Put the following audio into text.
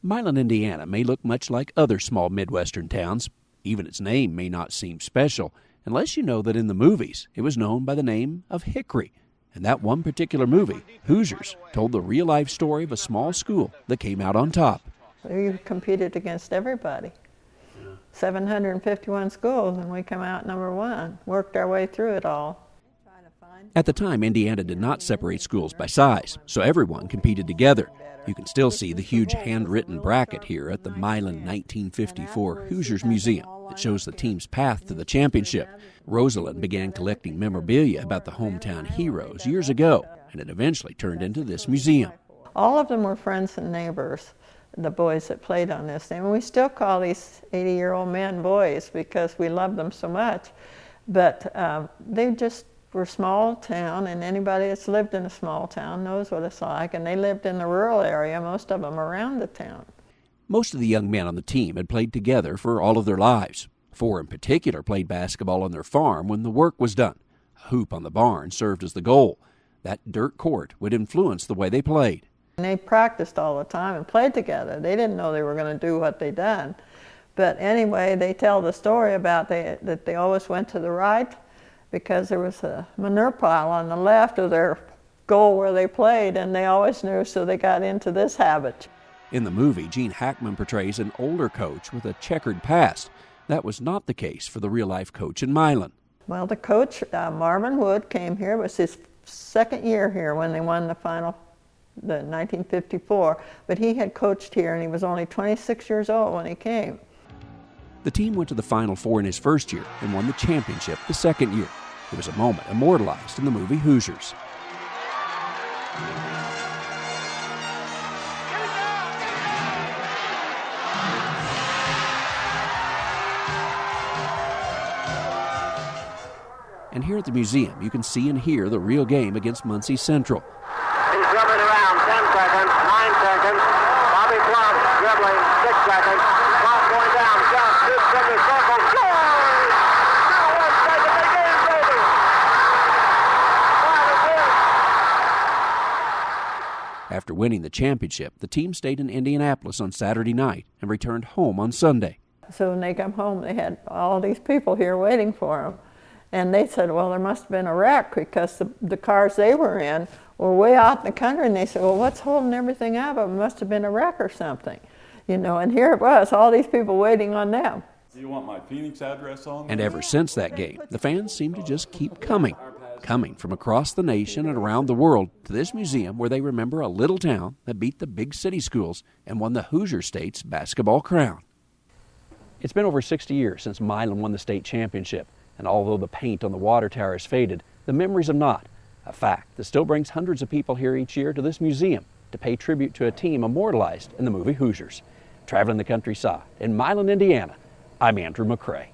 Milan, Indiana may look much like other small Midwestern towns. Even its name may not seem special, unless you know that in the movies it was known by the name of Hickory. And that one particular movie, Hoosiers, told the real-life story of a small school that came out on top. We competed against everybody. 751 schools, and we came out #1, worked our way through it all. At the time, Indiana did not separate schools by size, so everyone competed together. You can still see the huge handwritten bracket here at the Milan 1954 Hoosiers Museum that shows the team's path to the championship. Rosalind began collecting memorabilia about the hometown heroes years ago, and it eventually turned into this museum. All of them were friends and neighbors, the boys that played on this team. And we still call these 80-year-old men boys because we love them so much. But they just were small town, and anybody that's lived in a small town knows what it's like. And they lived in the rural area, most of them around the town. Most of the young men on the team had played together for all of their lives. 4 in particular played basketball on their farm when the work was done. A hoop on the barn served as the goal. That dirt court would influence the way they played. And they practiced all the time and played together. They didn't know they were going to do what they done. But anyway, they tell the story about that they always went to the right because there was a manure pile on the left of their goal where they played, and they always knew, so they got into this habit. In the movie, Gene Hackman portrays an older coach with a checkered past. That was not the case for the real-life coach in Milan. Well, the coach, Marvin Wood, came here. It was his second year here when they won the final, the 1954. But he had coached here, and he was only 26 years old when he came. The team went to the Final Four in his first year and won the championship the second year. It was a moment immortalized in the movie Hoosiers. And here at the museum, you can see and hear the real game against Muncie Central. He's dribbling around, 10 seconds, 9 seconds. Bobby Clark dribbling, 6 seconds. Clark going down, jump, shoots from the circle, scores! Now 1 second, the game's over. After winning the championship, the team stayed in Indianapolis on Saturday night and returned home on Sunday. So when they come home, they had all these people here waiting for them. And they said, well, there must have been a wreck because the cars they were in were way out in the country. And they said, well, what's holding everything up? It must have been a wreck or something. You know, and here it was, all these people waiting on them. Do you want my Phoenix address on? And ever since that game, the fans seem to just keep coming from across the nation and around the world to this museum where they remember a little town that beat the big city schools and won the Hoosier State's basketball crown. It's been over 60 years since Milan won the state championship. And although the paint on the water tower has faded, the memories have not. A fact that still brings hundreds of people here each year to this museum to pay tribute to a team immortalized in the movie Hoosiers. Traveling the countryside in Milan, Indiana, I'm Andrew McCrae.